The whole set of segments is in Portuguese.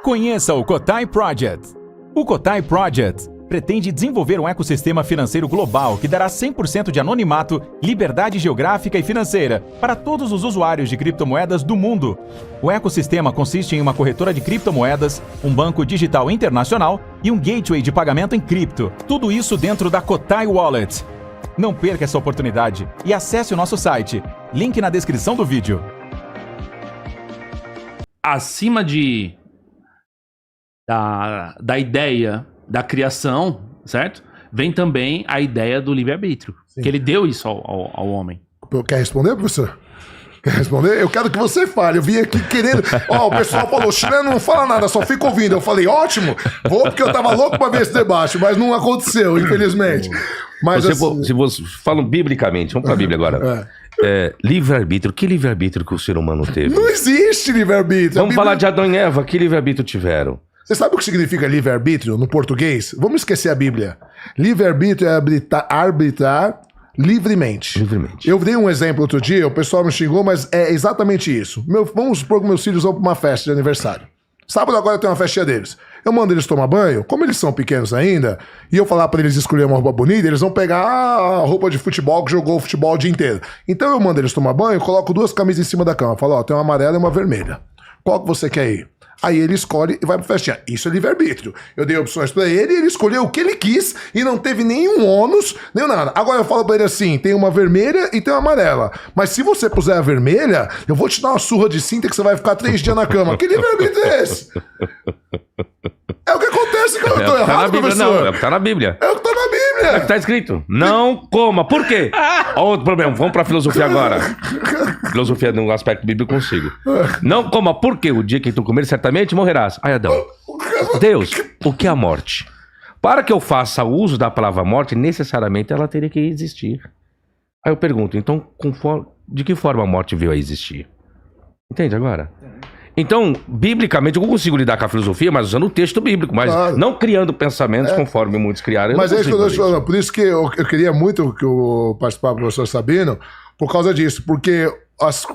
Conheça o Cotai Project. O Cotai Project pretende desenvolver um ecossistema financeiro global que dará 100% de anonimato, liberdade geográfica e financeira para todos os usuários de criptomoedas do mundo. O ecossistema consiste em uma corretora de criptomoedas, um banco digital internacional e um gateway de pagamento em cripto. Tudo isso dentro da Cotai Wallet. Não perca essa oportunidade e acesse o nosso site. Link na descrição do vídeo. Acima da ideia da criação, certo? Vem também a ideia do livre-arbítrio. Que ele deu isso ao homem. Quer responder, professor? Quer responder? Eu quero que você fale. Eu vim aqui querendo... Ó, o pessoal falou, o chileno não fala nada, só fica ouvindo. Eu falei, ótimo, vou porque eu tava louco pra ver esse debate, mas não aconteceu, infelizmente. Mas se você falam biblicamente, vamos pra Bíblia agora. Livre-arbítrio, que livre-arbítrio que o ser humano teve? Não existe livre-arbítrio. Vamos falar de Adão e Eva, que livre-arbítrio tiveram? Você sabe o que significa livre-arbítrio no português? Vamos esquecer a Bíblia. Livre-arbítrio é arbitrar livremente. Eu dei um exemplo outro dia, o pessoal me xingou, mas é exatamente isso. Vamos supor que meus filhos vão para uma festa de aniversário. Sábado agora tem uma festinha deles. Eu mando eles tomar banho, como eles são pequenos ainda, e eu falar para eles escolher uma roupa bonita, eles vão pegar a roupa de futebol que jogou futebol o dia inteiro. Então eu mando eles tomar banho, coloco 2 camisas em cima da cama. Falo, ó, tem uma amarela e uma vermelha. Qual que você quer ir? Aí ele escolhe e vai pra festinha. Isso é livre-arbítrio. Eu dei opções pra ele e ele escolheu o que ele quis e não teve nenhum ônus, nem nada. Agora eu falo pra ele assim, tem uma vermelha e tem uma amarela. Mas se você puser a vermelha, eu vou te dar uma surra de cinta que você vai ficar 3 dias na cama. Que livre-arbítrio é esse? É o que acontece que eu tô errado, professor. Não, é o que tá na Bíblia. É o que tá na Bíblia. É o que tá escrito. Não coma. Por quê? Outro problema. Vamos pra filosofia agora. Filosofia no aspecto bíblico consigo. Não coma. Por quê? O dia que tu comer, certamente morrerás. Ai, Adão. Deus, o que é a morte? Para que eu faça uso da palavra morte, necessariamente ela teria que existir. Aí eu pergunto, então, de que forma a morte veio a existir? Entende agora? Então, biblicamente, eu consigo lidar com a filosofia, mas usando o texto bíblico, mas não criando pensamentos conforme muitos criaram. Mas é isso que eu tô te falando. Por isso que eu queria muito que eu participasse do professor Sabino, por causa disso. Porque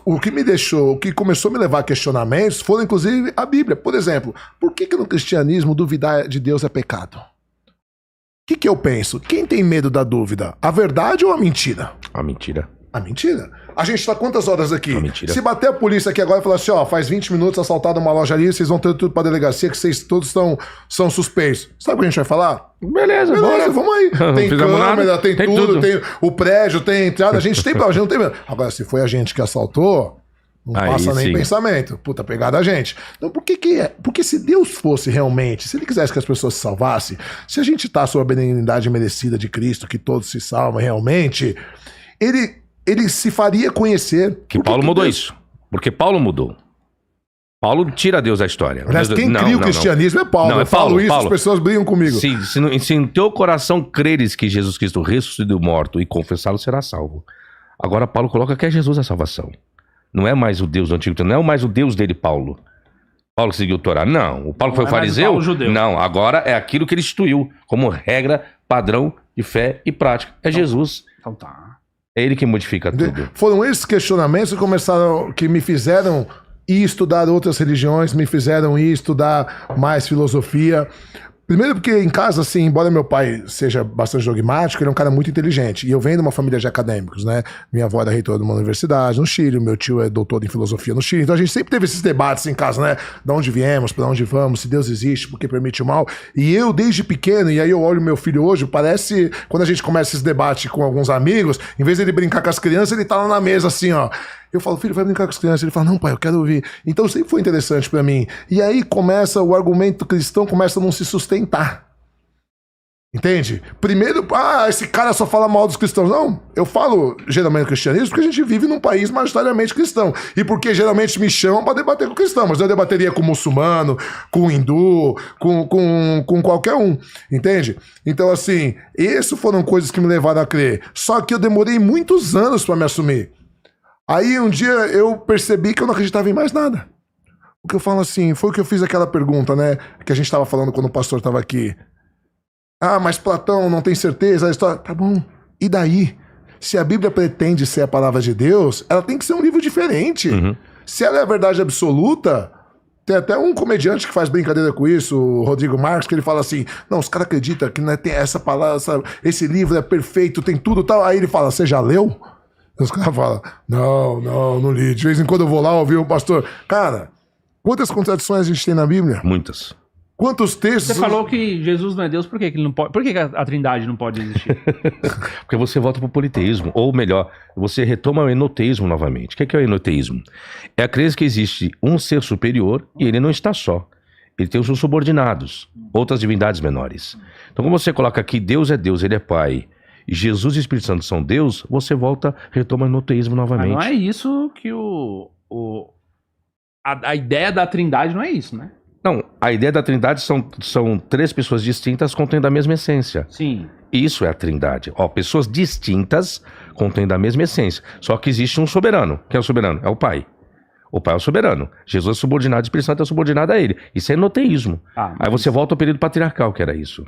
o que me deixou, o que começou a me levar a questionamentos, foram inclusive a Bíblia. Por exemplo, por que no cristianismo duvidar de Deus é pecado? O que eu penso? Quem tem medo da dúvida? A verdade ou a mentira? A mentira. A mentira? A gente tá quantas horas aqui? A mentira. Se bater a polícia aqui agora e falar assim, ó, faz 20 minutos assaltado uma loja ali, vocês vão ter tudo pra delegacia, que vocês todos são suspeitos. Sabe o que a gente vai falar? Beleza, vamos aí. Tem câmera, nada, tem tudo, tem o prédio, tem entrada, a gente não tem medo. Agora, se foi a gente que assaltou, não passa nem pensamento. Puta, pegaram a gente. Então, por que é? Porque se Deus fosse realmente, se ele quisesse que as pessoas se salvassem, se a gente tá sob a benignidade merecida de Cristo, que todos se salvam realmente, ele se faria conhecer. Que Paulo mudou isso. Porque Paulo mudou. Paulo tira Deus da história. Mas quem cria o cristianismo é Paulo. Não, eu falo isso, as pessoas brigam comigo. Se em teu coração creres que Jesus Cristo ressuscitou do morto e confessá-lo, será salvo. Agora Paulo coloca que é Jesus a salvação. Não é mais o Deus do Antigo Testamento, não é mais o Deus dele, Paulo. Paulo que seguiu o Torá. Não. O Paulo que foi fariseu? Não. Agora é aquilo que ele instituiu como regra, padrão de fé e prática. É Jesus. Então tá. É ele que modifica tudo. Foram esses questionamentos que me fizeram ir estudar outras religiões, me fizeram ir estudar mais filosofia. Primeiro porque em casa, assim, embora meu pai seja bastante dogmático, ele é um cara muito inteligente. E eu venho de uma família de acadêmicos, né? Minha avó era reitora de uma universidade no Chile, meu tio é doutor em filosofia no Chile. Então a gente sempre teve esses debates em casa, né? De onde viemos, para onde vamos, se Deus existe, por que permite o mal. E eu, desde pequeno, e aí eu olho meu filho hoje, parece, quando a gente começa esse debate com alguns amigos, em vez de ele brincar com as crianças, ele tá lá na mesa assim, ó. Eu falo, filho, vai brincar com as crianças. Ele fala, não, pai, eu quero ouvir. Então sempre foi interessante pra mim. E aí o argumento cristão começa a não se sustentar. Entende? Primeiro, esse cara só fala mal dos cristãos. Não, eu falo geralmente cristianismo porque a gente vive num país majoritariamente cristão. E porque geralmente me chamam pra debater com cristão. Mas eu debateria com muçulmano, com hindu, com qualquer um. Entende? Então, assim, essas foram coisas que me levaram a crer. Só que eu demorei muitos anos pra me assumir. Aí um dia eu percebi que eu não acreditava em mais nada. O que eu falo assim, foi o que eu fiz aquela pergunta, né? Que a gente estava falando quando o pastor estava aqui. Mas Platão não tem certeza, a história... Tá bom, e daí? Se a Bíblia pretende ser a palavra de Deus, ela tem que ser um livro diferente. Se ela é a verdade absoluta, Tem até um comediante que faz brincadeira com isso, o Rodrigo Marques, que ele fala assim, não, os caras acreditam que né, tem essa palavra, esse livro é perfeito, tem tudo e tal. Aí ele fala, você já leu? Os caras falam, não li. De vez em quando eu vou lá ouvir o pastor. Cara, quantas contradições a gente tem na Bíblia? Muitas. Quantos textos... Você falou que Jesus não é Deus, por que ele não pode? Por que a Trindade não pode existir? Porque você volta pro politeísmo, ou melhor, você retoma o enoteísmo novamente. O que é o enoteísmo? É a crença que existe um ser superior e ele não está só. Ele tem os seus subordinados, outras divindades menores. Então, como você coloca aqui, Deus é Deus, ele é Pai, e Jesus e o Espírito Santo são Deus, você volta, retoma o enoteísmo novamente. Mas não é isso que a ideia da Trindade não é isso, né? Não, a ideia da Trindade são três pessoas distintas contendo a mesma essência. Sim. Isso é a Trindade. Ó, pessoas distintas contendo a mesma essência. Só que existe um soberano. Quem é o soberano? É o Pai. O Pai é o soberano. Jesus é subordinado, o Espírito Santo é subordinado a ele. Isso é enoteísmo. Aí você volta ao período patriarcal, que era isso. O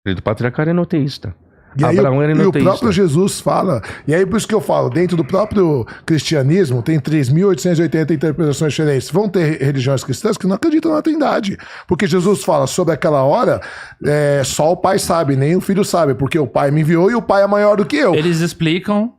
período patriarcal é enoteísta. E aí, Abraão era e o enoteísta. próprio Jesus fala, e aí por isso que eu falo, dentro do próprio cristianismo tem 3.880 interpretações diferentes. Vão ter religiões cristãs que não acreditam na Trindade, porque Jesus fala sobre aquela hora, só o Pai sabe, nem o Filho sabe, porque o Pai me enviou e o Pai é maior do que eu. Eles explicam,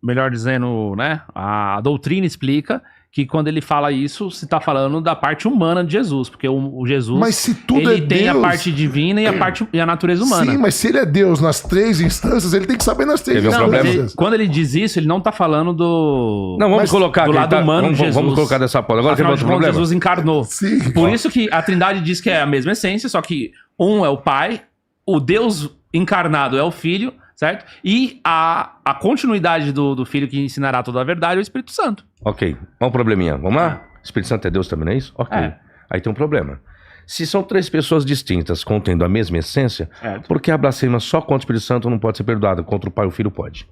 melhor dizendo, né? A doutrina explica que quando ele fala isso, se está falando da parte humana de Jesus, porque o Jesus, mas se tudo ele tem Deus... a parte divina e a natureza humana. Sim, mas se ele é Deus nas três instâncias, ele tem que saber nas três Teve um instâncias. problema? Quando ele diz isso, ele não está falando do... Não, vamos colocar do aqui, lado humano de Jesus. Vamos colocar dessa porta. Agora tem Afinal outro de contas, problema. Jesus encarnou. Sim. Por isso que a Trindade diz que é a mesma essência, só que um é o Pai, o Deus encarnado é o Filho, certo? E a continuidade do Filho que ensinará toda a verdade é o Espírito Santo. Ok, um probleminha. Vamos lá? Espírito Santo é Deus também, não é isso? Ok. É. Aí tem um problema. Se são três pessoas distintas contendo a mesma essência, por que a blasfêmia só contra o Espírito Santo não pode ser perdoada? Contra o Pai e o Filho pode.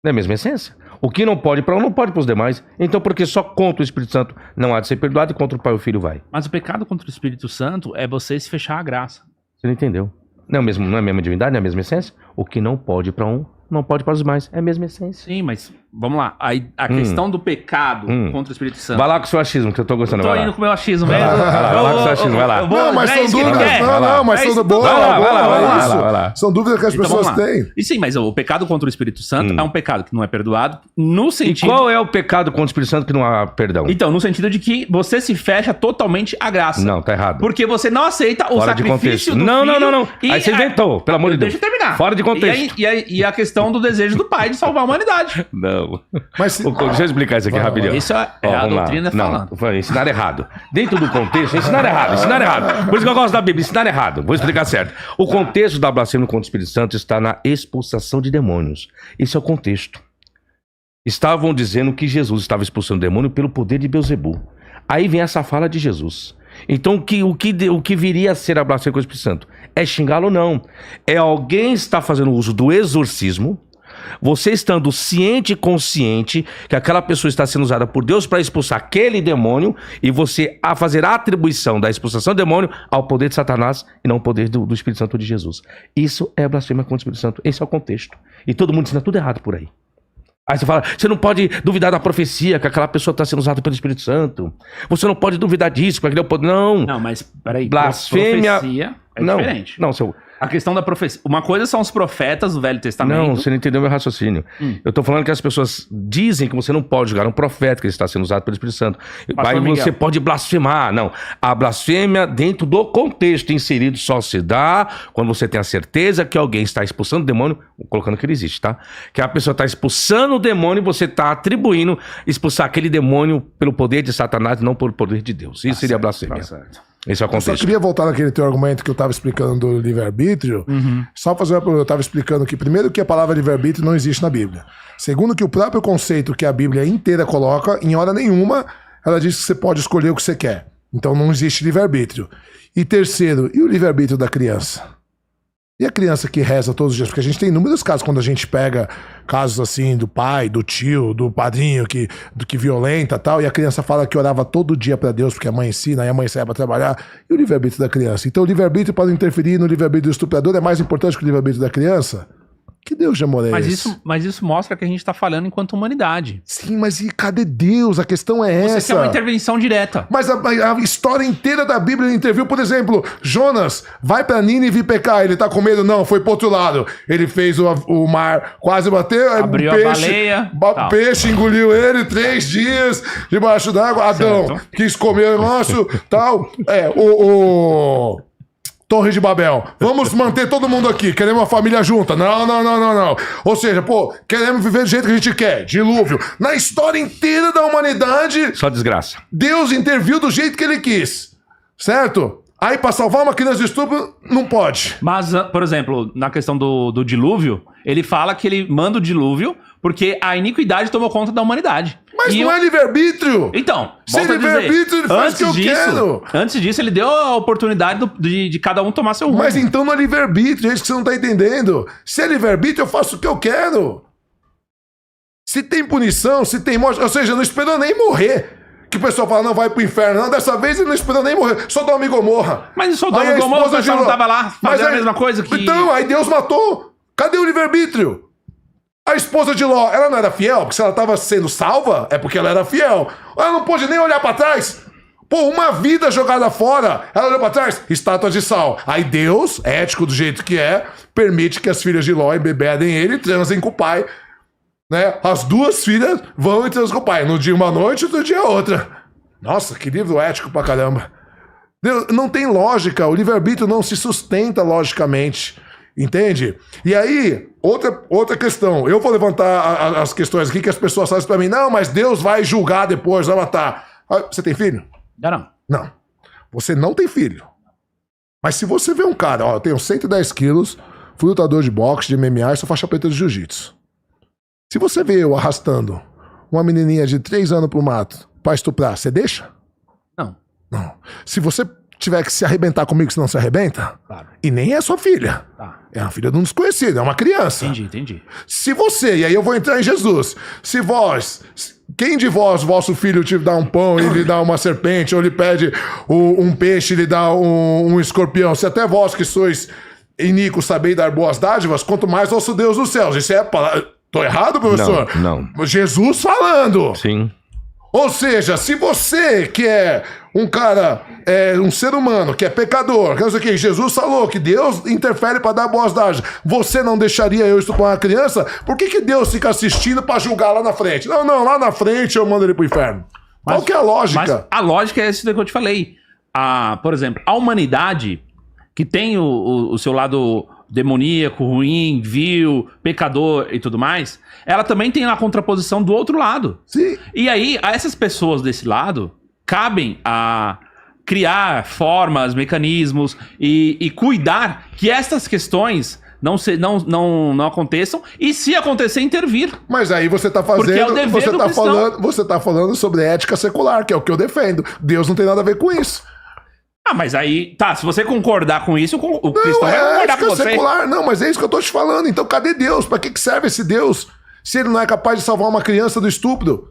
Não é a mesma essência? O que não pode para um não pode para os demais. Então por que só contra o Espírito Santo não há de ser perdoado e contra o Pai e o Filho vai? Mas o pecado contra o Espírito Santo é você se fechar à graça. Você não entendeu? Não é a mesma divindade, não é a mesma essência? O que não pode para um não pode para os demais. É a mesma essência. Sim, mas vamos lá. A questão do pecado contra o Espírito Santo. Vai lá com o seu achismo, que eu tô gostando. Tô vai lá. indo com o meu achismo mesmo. Vai lá com o seu achismo, vai lá. Não, mas são dúvidas. Mas são boas. Vai lá. São dúvidas que as Então, pessoas vamos lá. têm. E sim, mas o pecado contra o Espírito Santo é um pecado que não é perdoado no E sentido... qual é o pecado contra o Espírito Santo que não há perdão? Então, no sentido de que você se fecha totalmente à graça. Não, tá errado. Porque você não aceita o Fora de sacrifício contexto. do Não. filho e Aí você inventou, pelo amor de Deus. Deixa eu terminar. Fora de contexto. E a questão do desejo do Pai de salvar a humanidade. Não. Mas se- Deixa eu explicar isso aqui rapidinho. Isso é a vamos lá. doutrina falando. Não, foi ensinar errado. Dentro do contexto, ensinar errado. Por isso que eu gosto da Bíblia, ensinar errado. Vou explicar certo. O contexto da blasfêmia contra o Espírito Santo está na expulsação de demônios. Esse é o contexto. Estavam dizendo que Jesus estava expulsando demônio pelo poder de Beelzebu. Aí vem essa fala de Jesus. Então o que viria a ser a blasfêmia contra o Espírito Santo? É xingá-lo? Não. É alguém estar fazendo uso do exorcismo, você estando ciente e consciente que aquela pessoa está sendo usada por Deus para expulsar aquele demônio e você a fazer a atribuição da expulsação do demônio ao poder de Satanás e não ao poder do Espírito Santo de Jesus. Isso é blasfêmia contra o Espírito Santo. Esse é o contexto. E todo mundo ensina tudo errado por aí. Aí você fala, você não pode duvidar da profecia, que aquela pessoa está sendo usada pelo Espírito Santo. Você não pode duvidar disso, que aquele é o poder. Não. Não, mas peraí. Blasfêmia. Profecia é Não, diferente. não, seu... A questão da profecia. Uma coisa são os profetas do Velho Testamento. Não, você não entendeu meu raciocínio. Eu tô falando que as pessoas dizem que você não pode julgar um profeta que está sendo usado pelo Espírito Santo. Aí Miguel. você pode blasfemar. Não. A blasfêmia dentro do contexto inserido só se dá quando você tem a certeza que alguém está expulsando o demônio, colocando que ele existe, tá? Que a pessoa está expulsando o demônio e você está atribuindo expulsar aquele demônio pelo poder de Satanás e não pelo poder de Deus. Isso seria blasfêmia. Tá certo. Esse é o Eu só contexto. queria voltar naquele teu argumento que eu estava explicando do livre-arbítrio. Só fazer uma pergunta. Eu estava explicando que, primeiro, que a palavra livre-arbítrio não existe na Bíblia. Segundo, que o próprio conceito que a Bíblia inteira coloca, em hora nenhuma, ela diz que você pode escolher o que você quer. Então não existe livre-arbítrio. E terceiro, e o livre-arbítrio da criança? E a criança que reza todos os dias? Porque a gente tem inúmeros casos, quando a gente pega casos assim do pai, do tio, do padrinho que violenta e tal, e a criança fala que orava todo dia pra Deus, porque a mãe ensina, e a mãe sai pra trabalhar, e o livre-arbítrio da criança? Então o livre-arbítrio pode interferir no livre-arbítrio do estuprador, é mais importante que o livre-arbítrio da criança? Que Deus de amor é esse? Mas isso mostra que a gente tá falando enquanto humanidade. Sim, mas e cadê Deus? A questão é Você essa. quer uma intervenção direta. Mas a história inteira da Bíblia ele interviu, por exemplo, Jonas vai pra Nínive pecar, ele tá com medo? Não, foi pro outro lado. Ele fez o mar quase bater, Abriu a baleia, tal. peixe engoliu ele 3 dias debaixo d'água. Adão quis comer o negócio, tal. Torre de Babel. Vamos manter todo mundo aqui. Queremos uma família junta. Não. Ou seja, queremos viver do jeito que a gente quer. Dilúvio. Na história inteira da humanidade, Só desgraça. Deus interviu do jeito que ele quis. Certo? Aí pra salvar uma criança de estupro, não pode. Mas, por exemplo, na questão do dilúvio, ele fala que ele manda o dilúvio porque a iniquidade tomou conta da humanidade. Mas não é livre-arbítrio. Então, Sem volto a dizer, livre-arbítrio, ele faz o que eu quero. Antes disso, ele deu a oportunidade de cada um tomar seu rumo. Mas então não é livre-arbítrio, é isso que você não tá entendendo. Se é livre-arbítrio, eu faço o que eu quero. Se tem punição, se tem morte, ou seja, não esperou nem morrer. Que o pessoal fala, não, vai pro inferno. Não, dessa vez ele não esperou nem morrer. Sodoma e Gomorra. Mas Sodoma Aí e a Gomorra, o esposa pessoal de não tava lá fazendo a mesma coisa que... Então, aí Deus matou. Cadê o livre-arbítrio? A esposa de Ló, ela não era fiel? Porque se ela estava sendo salva, é porque ela era fiel. Ela não pôde nem olhar para trás. Uma vida jogada fora. Ela olhou para trás, estátua de sal. Aí Deus, ético do jeito que é, permite que as filhas de Ló embebedem ele e transem com o pai. Né? As 2 filhas vão e transam com o pai. No dia uma noite, outro dia outra. Nossa, que livro ético pra caramba. Deus, não tem lógica. O livre-arbítrio não se sustenta logicamente. Entende? E aí, outra questão. Eu vou levantar as questões aqui que as pessoas fazem pra mim. Não, mas Deus vai julgar depois, vai matar. Você tem filho? Não. Não. Você não tem filho. Mas se você vê um cara, eu tenho 110 quilos, fui lutador de boxe, de MMA e sou faixa preta de jiu-jitsu. Se você vê eu arrastando uma menininha de 3 anos pro mato pra estuprar, você deixa? Não. Não. Se você tiver que se arrebentar comigo, você não se arrebenta? Claro. E nem é sua filha. Tá. É uma filha de um desconhecido, é uma criança. Entendi. Se você, e aí eu vou entrar em Jesus, se vós, quem de vós, vosso filho te dá um pão e lhe dá uma serpente, ou lhe pede um peixe e lhe dá um escorpião, se até vós que sois iníquos sabeis dar boas dádivas, quanto mais vosso Deus dos céus. Isso é... Tô errado, professor? Não. Jesus falando. Sim. Ou seja, se você que é um cara, um ser humano, que é pecador, que não sei o que, Jesus falou que Deus interfere para dar boas dádivas, você não deixaria eu estuprar uma criança? Por que Deus fica assistindo para julgar lá na frente? Não, lá na frente eu mando ele pro inferno. Qual que é a lógica? Mas a lógica é essa que eu te falei. Por exemplo, a humanidade, que tem o seu lado demoníaco, ruim, vil, pecador e tudo mais, ela também tem a contraposição do outro lado. Sim. E aí, a essas pessoas desse lado, cabem a criar formas, mecanismos e cuidar que essas questões não aconteçam e, se acontecer, intervir. Mas aí você tá Porque é o fazendo, dever do cristão. você tá falando sobre ética secular, que é o que eu defendo. Deus não tem nada a ver com isso. Mas aí, tá, se você concordar com isso, o cristão vai concordar com você. Secular. Não, mas é isso que eu tô te falando. Então cadê Deus? Pra que serve esse Deus se ele não é capaz de salvar uma criança do estupro?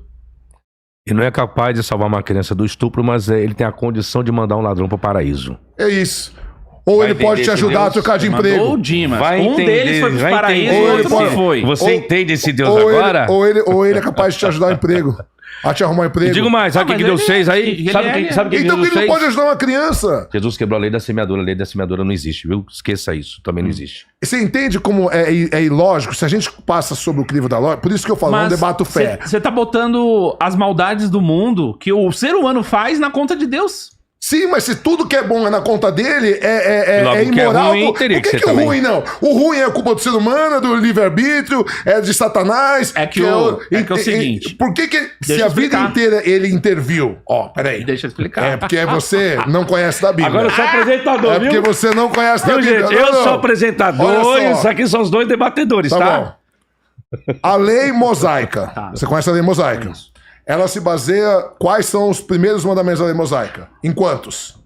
Ele não é capaz de salvar uma criança do estupro, mas ele tem a condição de mandar um ladrão pro paraíso. É isso. Ou Vai ele pode te ajudar a trocar de emprego. Mandou o Dimas. Vai Um entender, deles foi pro vai paraíso, entender. o outro não foi. Você entende esse Deus ou agora? Ou ele é capaz de te ajudar a emprego. A te arrumar emprego. E digo mais, sabe o que Deus fez aí? ele Sabe o que Então Jesus ele não fez? pode ajudar uma criança. Jesus quebrou a lei da semeadura. A lei da semeadura não existe, viu? Esqueça isso. Também não existe. Você entende como é ilógico? Se a gente passa sobre o crivo da lógica, por isso que eu falo, não debato fé. Você tá botando as maldades do mundo que o ser humano faz na conta de Deus. Sim, mas se tudo que é bom é na conta dele, é Logo, que é imoral. ruim, teria Por que que ser o também. ruim não? O ruim é culpa do ser humano, é do livre-arbítrio, é de Satanás. É que o seguinte. Por que se Deixa a eu vida explicar. inteira ele interviu? Peraí. Deixa eu explicar. É porque você não conhece da Bíblia. Agora eu sou apresentador, É porque viu? você não conhece da Viu, Bíblia. gente? Não, Eu não. sou apresentador Olha e só. isso aqui são os 2 debatedores, Tá tá? bom. A lei mosaica. Tá. Você conhece a lei mosaica? Isso. Ela se baseia... Quais são os primeiros mandamentos da lei mosaica? Em quantos?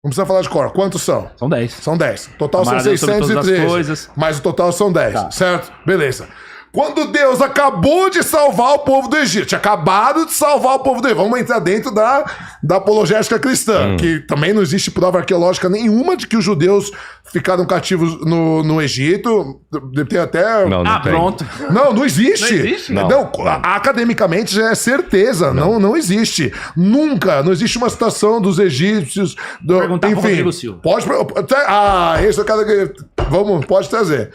Não precisa falar de cor. Quantos são? São 10. São 10. Total Amar são a Deus sobre todas as 613. coisas. Mas o total são 10, Tá. certo? Beleza. Quando Deus acabou de salvar o povo do Egito, tinha acabado de salvar o povo do Egito. Vamos entrar dentro da apologética cristã, que também não existe prova arqueológica nenhuma de que os judeus ficaram cativos no Egito. Tem até... Não tem. Pronto. Não existe. Não existe? Não. Academicamente já é certeza. Não existe. Nunca. Não existe uma citação dos egípcios. Perguntar pro Rodrigo Silva. Pode... Esse eu quero... Pode trazer.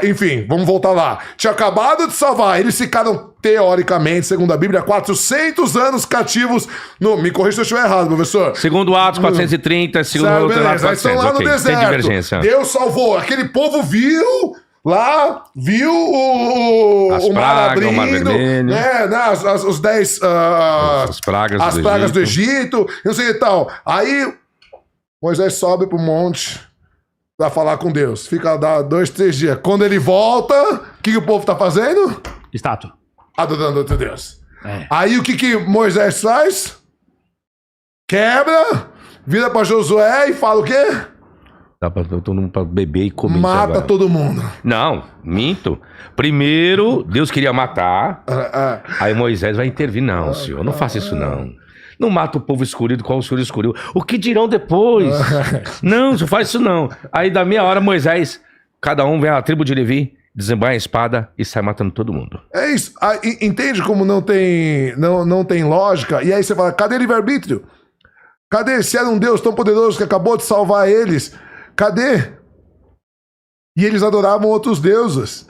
Enfim, vamos voltar lá. Tinha acabado de salvar. Eles ficaram, teoricamente, segundo a Bíblia, 400 anos cativos. Me corrija se eu estiver errado, professor. Segundo Atos 430, segundo Certo, outro Atos beleza. Eles estão 400. lá no Ok, tem deserto. divergência. Deus salvou. Aquele povo viu As o mar pragas, o mar abrindo, vermelho. né, os 10 As pragas as do pragas do Egito. Egito, não sei e tal. Aí Moisés sobe pro monte pra falar com Deus. Fica lá 2, 3 dias. Quando ele volta, o que o povo tá fazendo? Estátua. Adorando outro Deus. É. Aí o que Moisés faz? Quebra, vira pra Josué e fala o quê? Dá pra todo mundo pra beber e comer. Mata agora. todo mundo. Não, minto. Primeiro, Deus queria matar. Aí Moisés vai intervir. Não, senhor, não faça isso não. Não mata o povo escolhido, qual o senhor escolheu. O que dirão depois? Não, não faz isso não. Aí da meia hora Moisés, cada um vem à tribo de Levi, desembanha a espada e sai matando todo mundo. É isso. Entende como não tem lógica? E aí você fala, cadê livre-arbítrio? Cadê? Se era um Deus tão poderoso que acabou de salvar eles, cadê? E eles adoravam outros deuses.